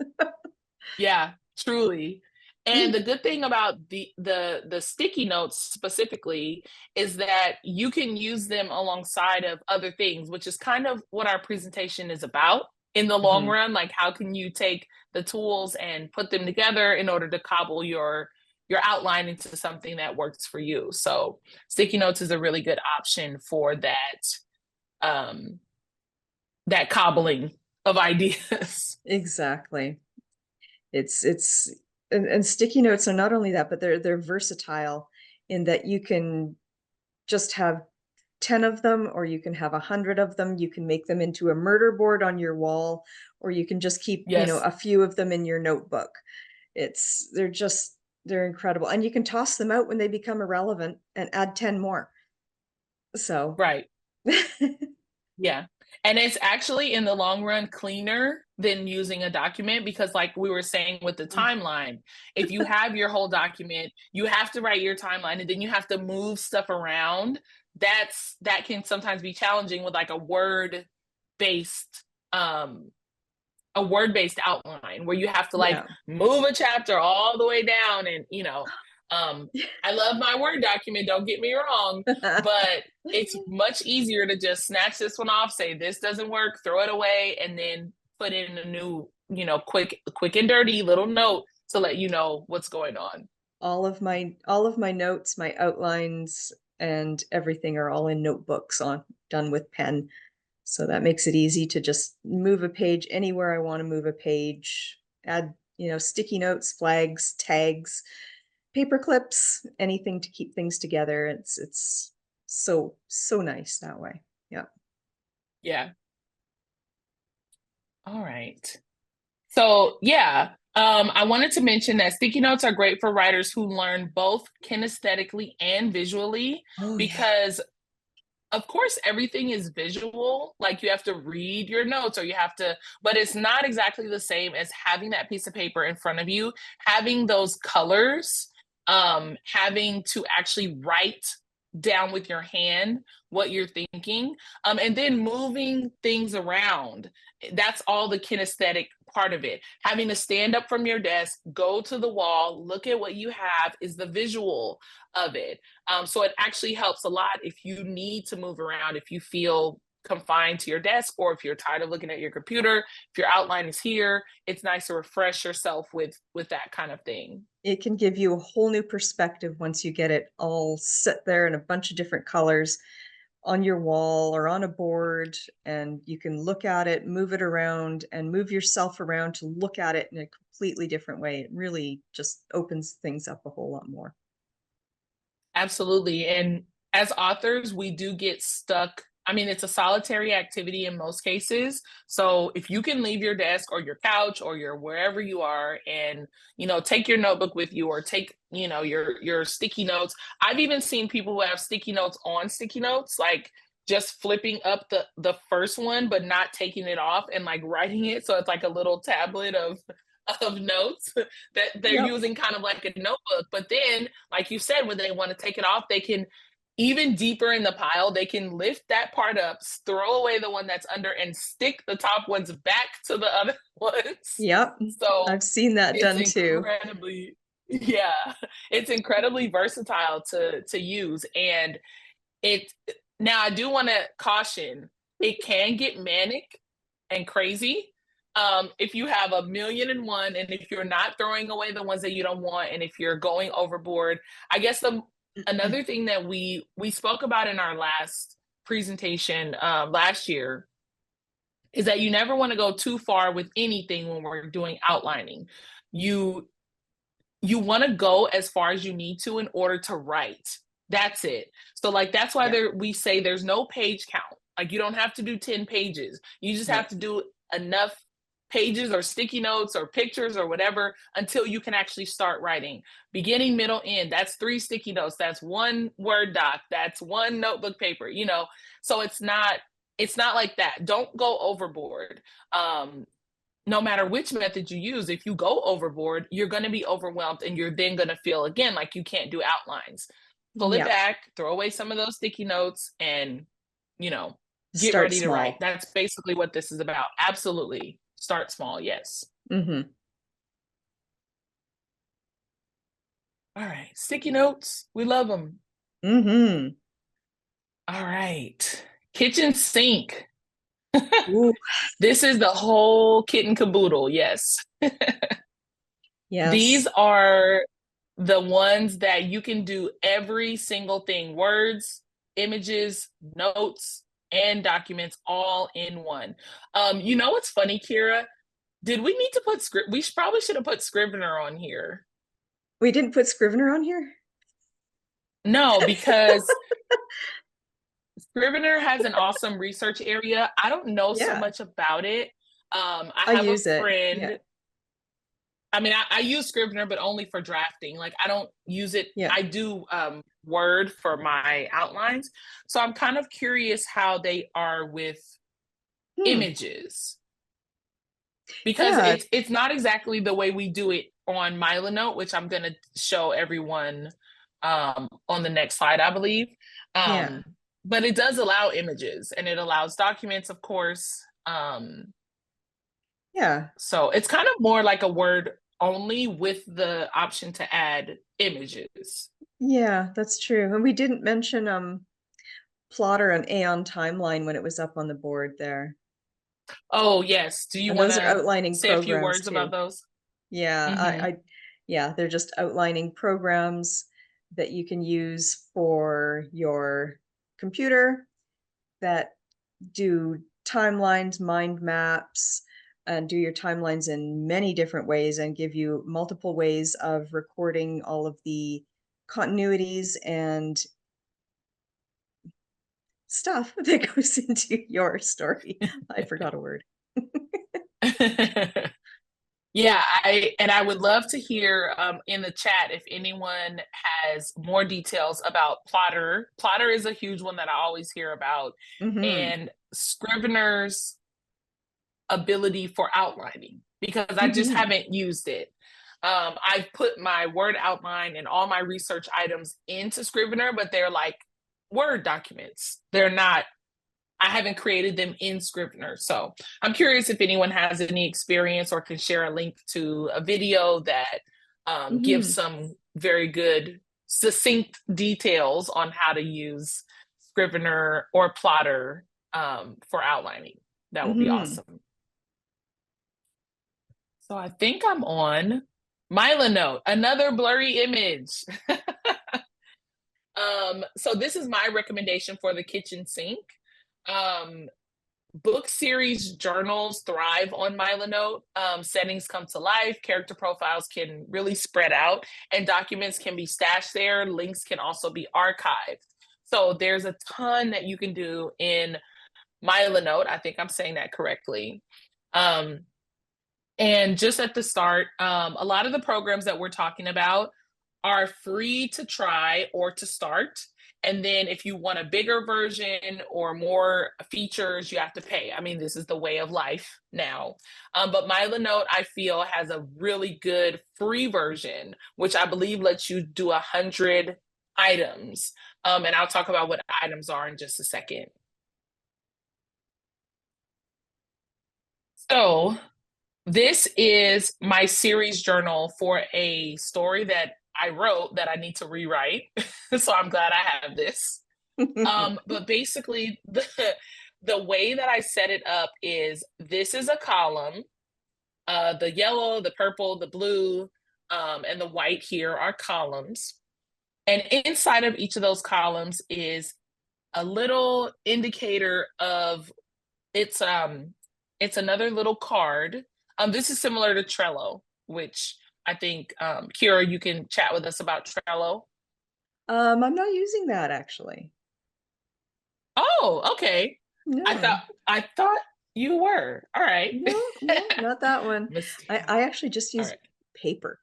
Yeah, truly. And the good thing about the sticky notes specifically is that you can use them alongside of other things, which is kind of what our presentation is about in the long run. Like, how can you take the tools and put them together in order to cobble your you're outlining to something that works for you. So sticky notes is a really good option for that cobbling of ideas. Exactly. It's and sticky notes are not only that, but they're versatile in that you can just have 10 of them, or you can have 100 of them. You can make them into a murder board on your wall, or you can just keep, Yes, a few of them in your notebook. They're incredible. And you can toss them out when they become irrelevant and add 10 more. So, right. Yeah. And it's actually in the long run cleaner than using a document because, like we were saying with the timeline, if you have your whole document, you have to write your timeline and then you have to move stuff around. That can sometimes be challenging with like based um a word based outline where you have to like yeah. move a chapter all the way down and I love my Word document, don't get me wrong, but it's much easier to just snatch this one off, say this doesn't work, throw it away, and then put in a new, quick and dirty little note to let you know what's going on. All of my notes, my outlines, and everything are all in notebooks done with pen. So that makes it easy to just move a page anywhere I want to move a page, add, sticky notes, flags, tags, paper clips, anything to keep things together. It's so nice that way. Yeah. Yeah. All right. So yeah, I wanted to mention that sticky notes are great for writers who learn both kinesthetically and visually Oh yeah. because of course everything is visual, like you have to read your notes or you have to, but it's not exactly the same as having that piece of paper in front of you, having those colors, having to actually write down with your hand what you're thinking, and then moving things around. That's all the kinesthetic part of it. Having to stand up from your desk, go to the wall, look at what you have is the visual of it. So it actually helps a lot if you need to move around, if you feel confined to your desk, or if you're tired of looking at your computer, if your outline is here, it's nice to refresh yourself with that kind of thing. It can give you a whole new perspective once you get it all set there in a bunch of different colors on your wall or on a board, and you can look at it, move it around, and move yourself around to look at it in a completely different way. It really just opens things up a whole lot more. Absolutely. And as authors, we do get stuck. I mean, it's a solitary activity in most cases. So if you can leave your desk or your couch or your wherever you are and, take your notebook with you or take, your sticky notes. I've even seen people who have sticky notes on sticky notes, like just flipping up the first one, but not taking it off and like writing it. So it's like a little tablet of notes that they're Yep. using kind of like a notebook. But then, like you said, when they want to take it off, they can even deeper in the pile, they can lift that part up, throw away the one that's under, and stick the top ones back to the other ones. Yep. So I've seen that it's done too. incredibly, yeah, it's incredibly versatile to use. And it now I do want to caution, it can get manic and crazy if you have a million and one and if you're not throwing away the ones that you don't want and if you're going overboard. I guess the another thing that we spoke about in our last presentation last year is that you never want to go too far with anything when we're doing outlining. You you want to go as far as you need to in order to write. That's it. So like that's why Yeah. we say there's no page count. Like you don't have to do 10 pages. You just No. have to do enough pages or sticky notes or pictures or whatever until you can actually start writing. Beginning, middle, end. That's 3 sticky notes. That's one Word doc. That's one notebook paper. So it's not like that. Don't go overboard. No matter which method you use, if you go overboard, you're going to be overwhelmed and you're then going to feel again like you can't do outlines. Pull it Yeah. back, throw away some of those sticky notes, and, you know, get Start ready to write. small. That's basically what this is about. Absolutely. Start small. Yes. Mm-hmm. All right. Sticky notes. We love them. Mm-hmm. All right. Kitchen sink. Ooh, This is the whole kit and caboodle. Yes. These yes. are the ones that you can do every single thing, words, images, notes, and documents all in one. You know what's funny, Kira? Did we need to put script? We probably should have put Scrivener on here. We didn't put Scrivener on here? No, because Scrivener has an awesome research area. I don't know so Yeah, much about it. I I have a use it. Yeah, friend. I mean, I use Scrivener, but only for drafting. Like, I don't use it. yeah. I do Word for my outlines. So I'm kind of curious how they are with Hmm. images, because Yeah, it's not exactly the way we do it on Milanote, which I'm going to show everyone on the next slide, I believe. yeah, Um, but it does allow images, and it allows documents, of course. yeah, So it's kind of more like a Word only with the option to add images. yeah, that's true. And we didn't mention Plotter and Aeon Timeline when it was up on the board there. Oh, yes. Do you And want those are to outlining say a few programs words about too. those? Yeah, Mm-hmm. yeah, they're just outlining programs that you can use for your computer that do timelines, mind maps, and do your timelines in many different ways and give you multiple ways of recording all of the continuities and stuff that goes into your story. I forgot a word. Yeah, I would love to hear in the chat if anyone has more details about Plotter. Plotter is a huge one that I always hear about, Mm-hmm. and Scrivener's ability for outlining, because I just Mm-hmm. haven't used it. I've put my Word outline and all my research items into Scrivener, but they're like Word documents. They're not, I haven't created them in Scrivener. So I'm curious if anyone has any experience or can share a link to a video that gives Mm-hmm. some very good, succinct details on how to use Scrivener or Plotter for outlining. That would be Mm-hmm. awesome. So I think I'm on Milanote, another blurry image. So this is my recommendation for the kitchen sink. Um, Book series journals thrive on Milanote. Settings come to life, character profiles can really spread out, and documents can be stashed there. Links can also be archived. So there's a ton that you can do in Milanote. I think I'm saying that correctly. Um, and just at the start, a lot of the programs that we're talking about are free to try or to start. And then if you want a bigger version or more features, you have to pay. I mean, this is the way of life now. But Milanote, I feel, has a really good free version, which I believe lets you do 100 items. And I'll talk about what items are in just a second. So this is my series journal for a story that I wrote that I need to rewrite. So I'm glad I have this. But basically, the way that I set it up is this is a column. The yellow, the purple, the blue, and the white here are columns. And inside of each of those columns is a little indicator of it's another little card. This is similar to Trello, which I think Kira, you can chat with us about Trello. I'm not using that actually. Oh, okay. I thought No, I thought you were. All right. no, no, not that one. Mistake. I actually just All use right. paper.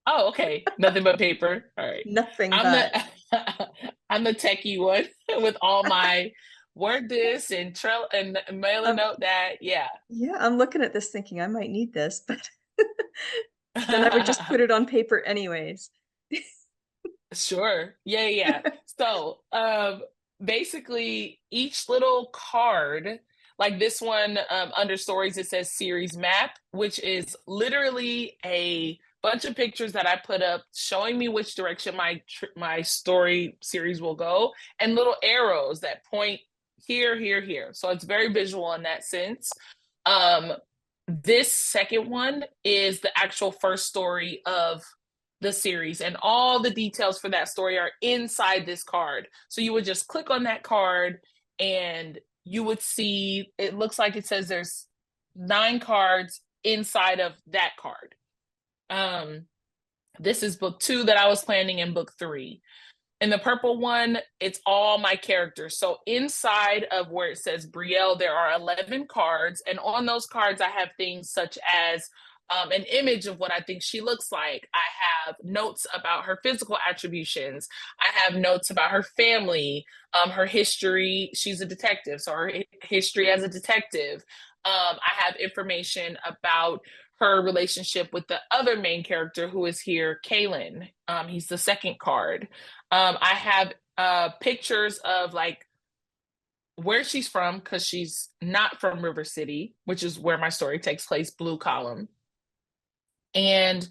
Oh, okay. Nothing but paper. All right. Nothing I'm the but. I'm the techie one with all my word this and Trello and mail a Um, note that. Yeah. yeah, I'm looking at this thinking I might need this, but then I would just put it on paper anyways. Sure. Yeah, yeah. So, basically each little card, like this one, under stories, it says series map, which is literally a bunch of pictures that I put up showing me which direction my story series will go, and little arrows that point here, here, here. So it's very visual in that sense. Um, this second one is the actual first story of the series, and all the details for that story are inside this card. So you would just click on that card and you would see, it looks like it says there's 9 cards inside of that card. This is book 2 that I was planning, in book 3. In the purple one, it's all my characters. So inside of where it says Brielle, there are 11 cards. And on those cards, I have things such as an image of what I think she looks like. I have notes about her physical attributions. I have notes about her family, her history. She's a detective, so her history as a detective. I have information about her relationship with the other main character who is here, Kaylin. He's the second card. I have pictures of like where she's from, because she's not from River City, which is where my story takes place, blue column. And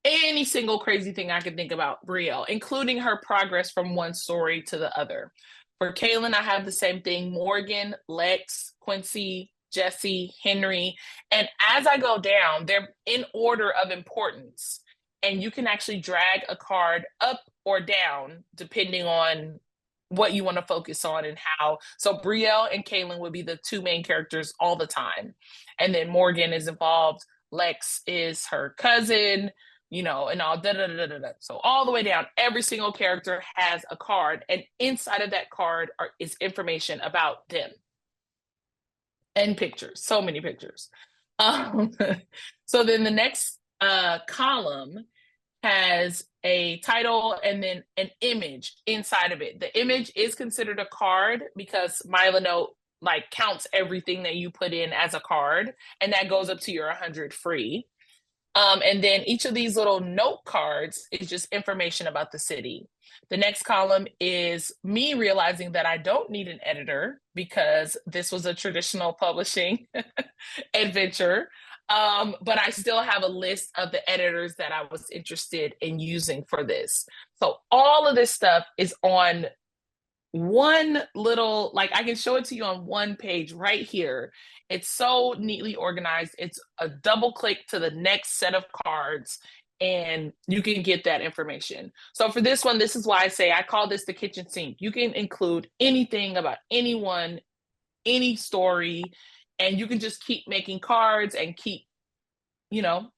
any single crazy thing I could think about Brielle, including her progress from one story to the other. For Kaylin, I have the same thing: Morgan, Lex, Quincy, Jesse, Henry. And as I go down, they're in order of importance. And you can actually drag a card up or down depending on what you want to focus on and how. So Brielle and Kaylin would be the 2 main characters all the time. And then Morgan is involved. Lex is her cousin, and all da da da da da. So all the way down, every single character has a card, and inside of that card is information about them and pictures. So many pictures. So then the next column has a title and then an image inside of it. The image is considered a card because Milanote like counts everything that you put in as a card, and that goes up to your 100 free. And then each of these little note cards is just information about the city. The next column is me realizing that I don't need an editor because this was a traditional publishing adventure. But I still have a list of the editors that I was interested in using for this. So all of this stuff is on one little, like I can show it to you on one page right here. It's so neatly organized. It's a double click to the next set of cards and you can get that information. So for this one, this is why I say I call this the kitchen sink. You can include anything about anyone, any story, and you can just keep making cards and keep,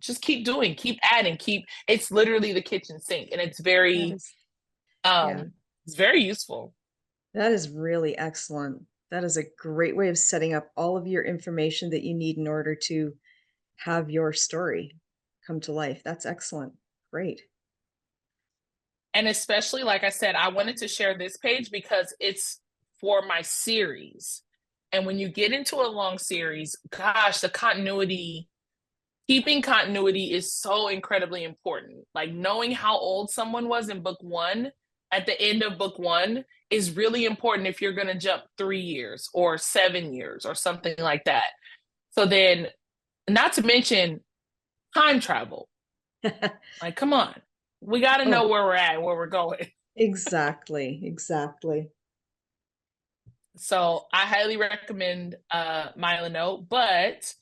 just keep doing, keep adding, it's literally the kitchen sink, and it's very, Yeah, it's very useful. that is really excellent. That is a great way of setting up all of your information that you need in order to have your story come to life. That's excellent. Great. And especially, like I said, I wanted to share this page because it's for my series. And when you get into a long series, gosh, the continuity, keeping continuity is so incredibly important. Like knowing how old someone was in book 1 at the end of book 1 is really important if you're going to jump 3 years or 7 years or something like that. So then, not to mention time travel. Like, come on. We got to know Oh, where we're at and where we're going. exactly. Exactly. So I highly recommend Milanote, but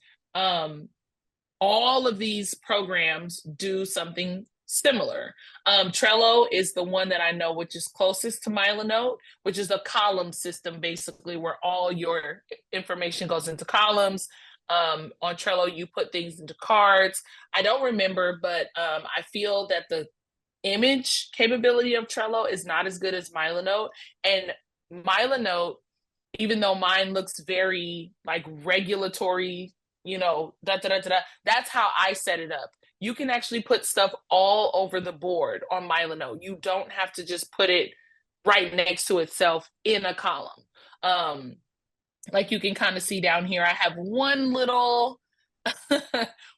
all of these programs do something similar. Trello is the one that I know which is closest to Milanote, which is a column system basically where all your information goes into columns. On Trello, you put things into cards. I don't remember, but I feel that the image capability of Trello is not as good as Milanote. And Milanote, even though mine looks very like regulatory, that's how I set it up. You can actually put stuff all over the board on Milanote. You don't have to just put it right next to itself in a column. Like you can kind of see down here, I have one little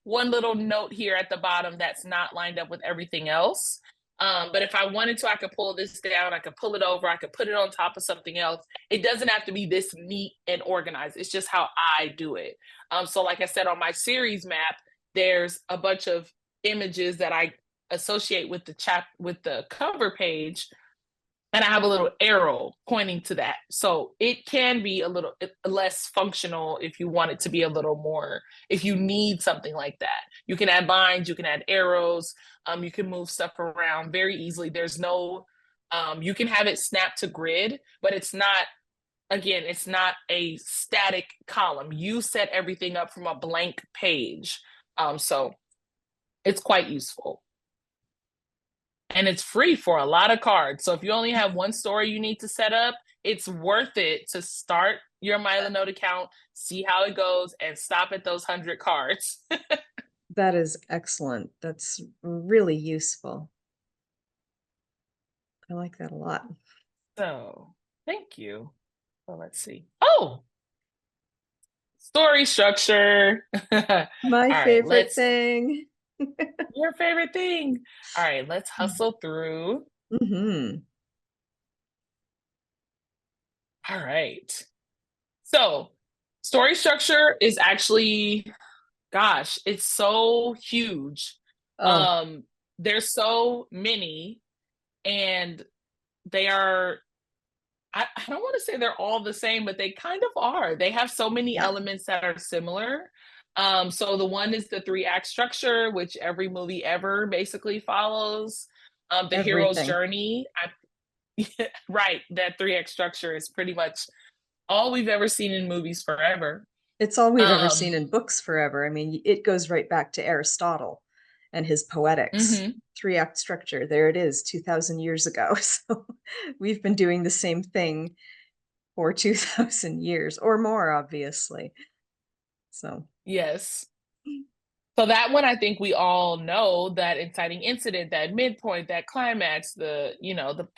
one little note here at the bottom that's not lined up with everything else. But if I wanted to, I could pull this down, I could pull it over, I could put it on top of something else. It doesn't have to be this neat and organized. It's just how I do it. So like I said, on my series map, there's a bunch of images that I associate with the cover page. and I have a little arrow pointing to that. So it can be a little less functional if you want it to be a little more, if you need something like that. You can add lines, you can add arrows, you can move stuff around very easily. There's no, you can have it snap to grid, but it's not, again, it's not a static column. You set everything up from a blank page. So it's quite useful. And it's free for a lot of cards. So if you only have one story you need to set up, it's worth it to start your Milanote account, see how it goes, and stop at those 100 cards. That is excellent. That's really useful. I like that a lot. So thank you. So let's see. Oh, story structure. All My right, favorite let's, thing. your favorite thing. All right, let's hustle through. Mm-hmm. All right. So story structure is actually, gosh, it's so huge. Oh, There's so many, and they are, I don't want to say they're all the same, but they kind of are. They have so many yeah. elements that are similar. So the one is the 3-act structure, which every movie ever basically follows. The hero's Everything. journey, right? That 3-act structure is pretty much all we've ever seen in movies forever. It's all we've ever seen Um, in books forever. I mean, it goes right back to Aristotle and his poetics. mhm. 3-act structure. There it is, 2000 years ago. So we've been doing the same thing for 2000 years or more, obviously. So, Yes. So that one, I think we all know, that inciting incident, that midpoint, that climax, the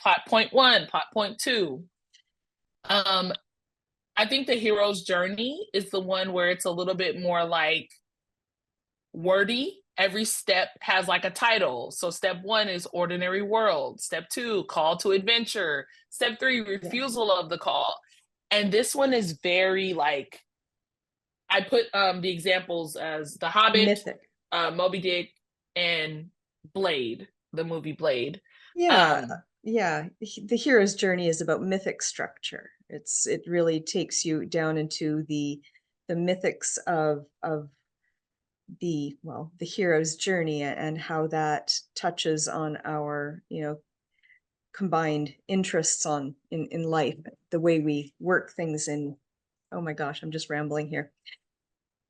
plot point one, plot point two. Um, I think the hero's journey is the one where it's a little bit more like wordy. Every step has like a title. So step one is ordinary world. Step two, call to adventure. Step three, yeah, refusal of the call. And this one is very like, I put the examples as The Hobbit, mythic. Moby Dick, and Blade, the movie Blade. Yeah, Um, yeah. The hero's journey is about mythic structure. It really takes you down into the mythics of the hero's journey and how that touches on our, combined interests in life, the way we work things in. Oh my gosh, I'm just rambling here.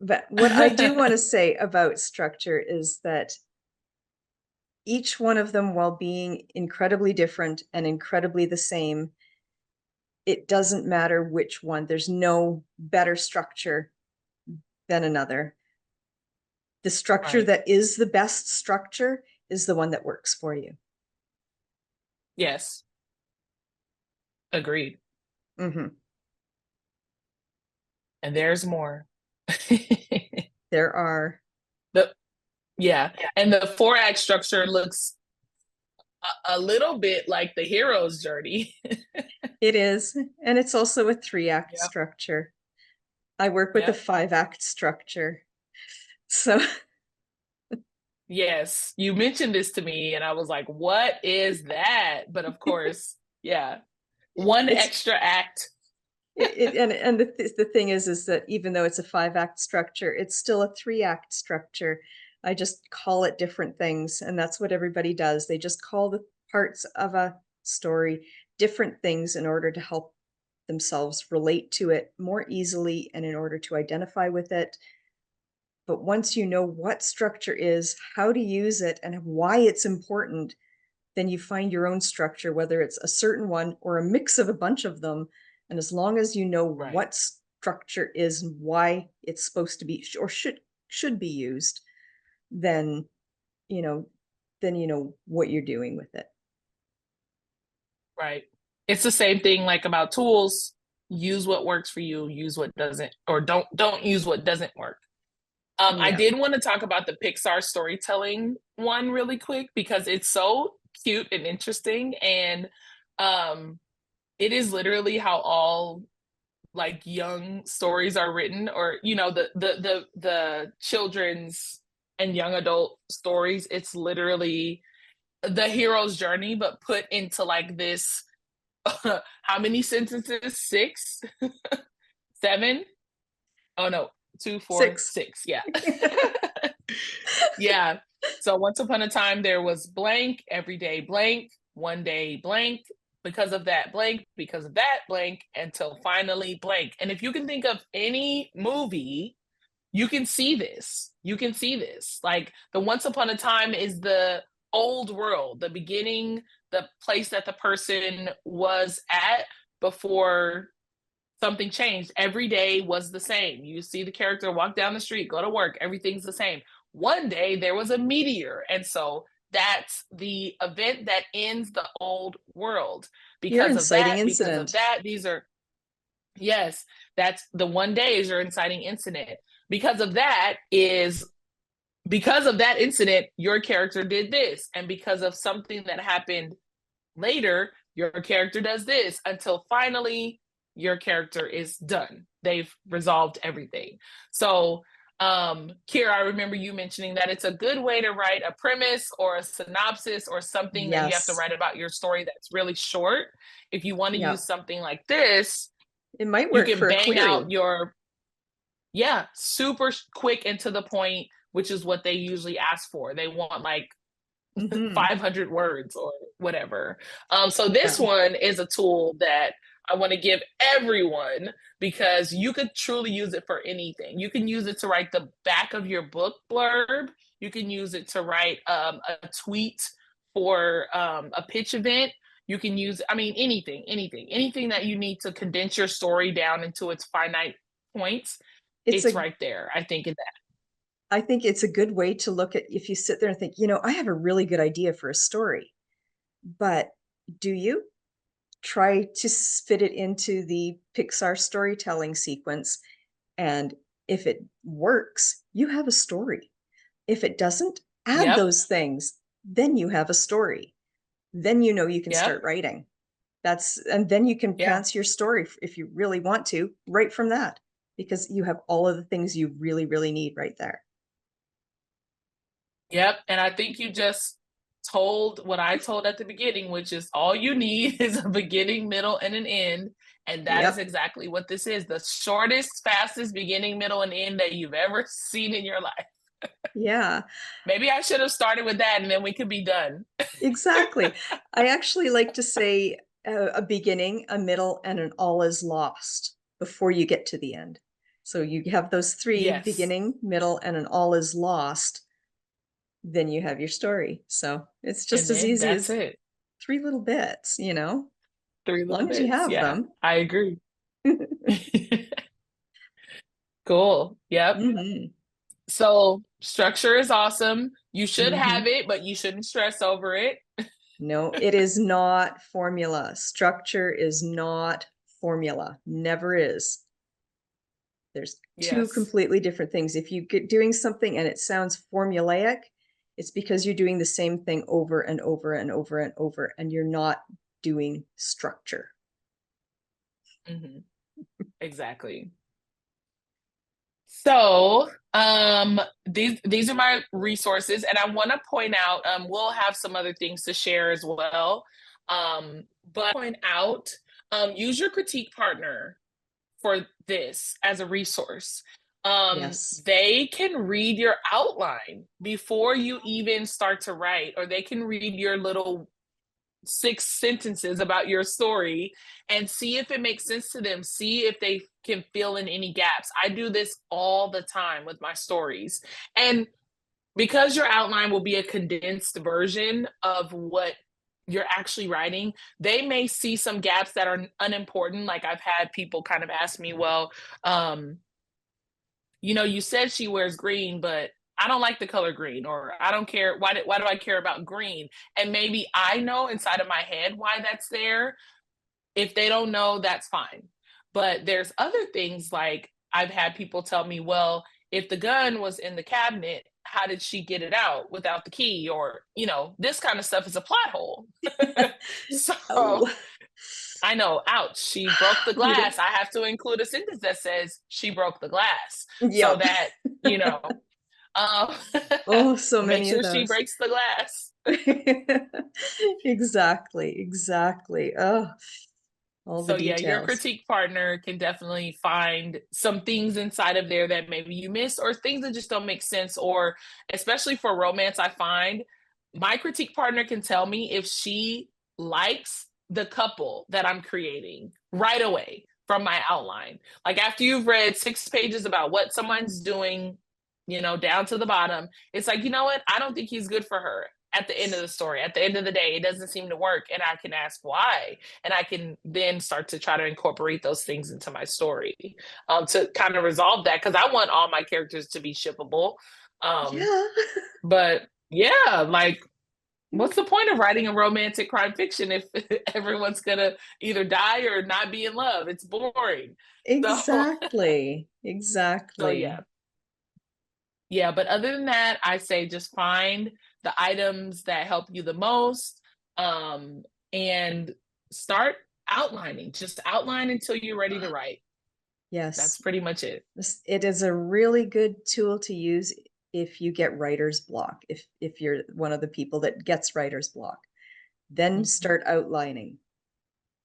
But what I do want to say about structure is that each one of them, while being incredibly different and incredibly the same, it doesn't matter which one. There's no better structure than another. The structure right. that is the best structure is the one that works for you. Yes, agreed. Mm-hmm. And there's more. There are. the Yeah, and the 4-act structure looks a little bit like the hero's journey. It is. And it's also a 3-act Yep. structure. I work with a Yep. 5-act structure. So Yes, you mentioned this to me, and I was like, "What is that?" But of course, yeah, one it's extra act. and the thing is that even though it's a 5-act structure, it's still a 3-act structure. I just call it different things, and that's what everybody does. They just call the parts of a story different things in order to help themselves relate to it more easily and in order to identify with it. But once you know what structure is, how to use it, and why it's important, then you find your own structure, whether it's a certain one or a mix of a bunch of them. And as long as you know Right, what structure is and why it's supposed to be or should be used, then you know you know what you're doing with it. right. It's the same thing like about tools. Use what works for you, use what doesn't, or don't use what doesn't work. I Yeah. did want to talk about the Pixar storytelling one really quick because it's so cute and interesting, and um, it is literally how all like young stories are written, or the children's and young adult stories. It's literally the hero's journey, but put into like this. how many sentences? 6, 7? Oh no, 2, 4, 6. 6. Yeah. Yeah. So once upon a time there was blank, every day blank, one day blank, because of that blank, because of that blank, until finally blank. And if you can think of any movie, you can see this. You can see this. Like the once upon a time is the old world, the beginning, the place that the person was at before something changed. Every day was the same. You see the character walk down the street, go to work, everything's the same. One day there was a meteor. And so that's the event that ends the old world. Your Because of inciting that, because of incident. that, these are, yes, that's the one day is your inciting incident. Because of that is, because of that incident, your character did this. And because of something that happened later, your character does this until finally your character is done. They've resolved everything. So, Kira, I remember you mentioning that it's a good way to write a premise or a synopsis or something that you have to Yes. write about your story that's really short. If you want to Yeah. use something like this, It might you work can for a bang out query. your, yeah, super quick and to the point, which is what they usually ask for. They want like Hmm. 500 words or whatever. So this Yeah. one is a tool that I want to give everyone because you could truly use it for anything. You can use it to write the back of your book blurb. You can use it to write a tweet for a pitch event. You can use, I mean, anything that you need to condense your story down into its finite points. It's It's a right there, I think, in that. I think it's a good way to look at if you sit there and think, I have a really good idea for a story, but do you try to fit it into the Pixar storytelling sequence? And if it works, you have a story. If it doesn't, add Yep, those things, then you have a story. Then you can yep, start writing. And then you can yeah. pants your story if you really want to, right from that, because you have all of the things you really, really need right there. Yep. And I think you just told what I told at the beginning, which is all you need is a beginning, middle, and an end. And that is Yep. exactly what this is, the shortest, fastest beginning, middle, and end that you've ever seen in your life. Yeah, Maybe I should have started with that and then we could be done. exactly. I actually like to say a beginning, a middle, and an all is lost before you get to the end. So you have those three: Yes. beginning, middle, and an all is lost. Then you have your story. So it's just And as then easy that's as it. three little bits, 3 little long as you bits. have Yeah, them. I agree. Cool. Yep. Hmm. So structure is awesome. You should have Hmm. it, but you shouldn't stress over it. No, it is not formula. Structure is not formula. Never is. There's two Yes. completely different things. If you get doing something and it sounds formulaic, it's because you're doing the same thing over and over and over and over, and you're not doing structure. Hmm. Exactly. So, these are my resources, and I want to point out, we'll have some other things to share as well. But point out, use your critique partner for this as a resource. Yes. They can read your outline before you even start to write, or they can read your little 6 sentences about your story and see if it makes sense to them. See if they can fill in any gaps. I do this all the time with my stories. And because your outline will be a condensed version of what you're actually writing, they may see some gaps that are unimportant. Like I've had people kind of ask me, well, um, you said she wears green, but I don't like the color green, or I don't care. Why do I care about green? And maybe I know inside of my head why that's there. If they don't know, that's fine. But there's other things like I've had people tell me, well, if the gun was in the cabinet, how did she get it out without the key? Or, this kind of stuff is a plot hole. So Oh, I know, ouch, she broke the you don't. glass. I have to include a sentence that says she broke the glass so Yep. that, you know, um, Oh, so make many of sure she those. breaks the glass. Exactly, exactly. Oh. All the So yeah, your details. critique partner can definitely find some things inside of there that maybe you missed, or things that just don't make sense. Or especially for romance, I find my critique partner can tell me if she likes the couple that I'm creating right away from my outline. Like after you've read 6 pages about what someone's doing, down to the bottom, it's like, you know what? I don't think he's good for her at the end of the story. At the end of the day, it doesn't seem to work. And I can ask why. And I can then start to try to incorporate those things into my story, to kind of resolve that. Cause I want all my characters to be shippable. Yeah. But yeah, like, what's the point of writing a romantic crime fiction if everyone's gonna either die or not be in love? It's boring. So, Exactly. so Exactly. yeah. Yeah, but other than that, I say just find the items that help you the most, and start outlining. Just outline until you're ready to write. That's Yes. pretty much it. It is a really good tool to use if you get writer's block, if you're one of the people that gets writer's block. Then Mhm. start outlining.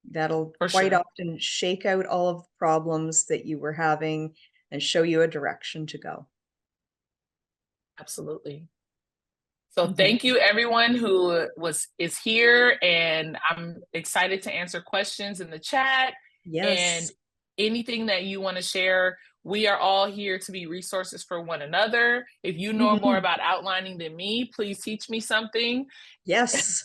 That'll For quite sure. often shake out all of the problems that you were having and show you a direction to go. Absolutely. So Mhm. thank you everyone who is here, and I'm excited to answer questions in the chat and Yes. anything that you want to share. We are all here to be resources for one another. If you know more Mhm. about outlining than me, please teach me something. Yes.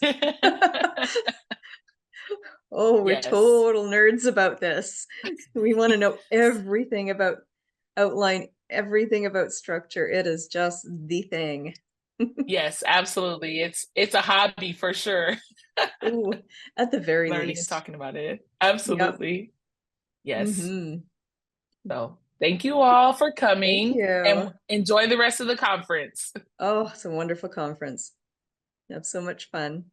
Oh, we're Yes. total nerds about this. We want to know everything about outline, everything about structure. It is just the thing. Yes, absolutely. It's a hobby for sure. Ooh, at the very Learning and least. talking about it. Yep. Absolutely. Yes. Hmm. So thank you all for Thank coming and you. enjoy the rest of the conference. Oh, it's a wonderful conference. Have so much fun.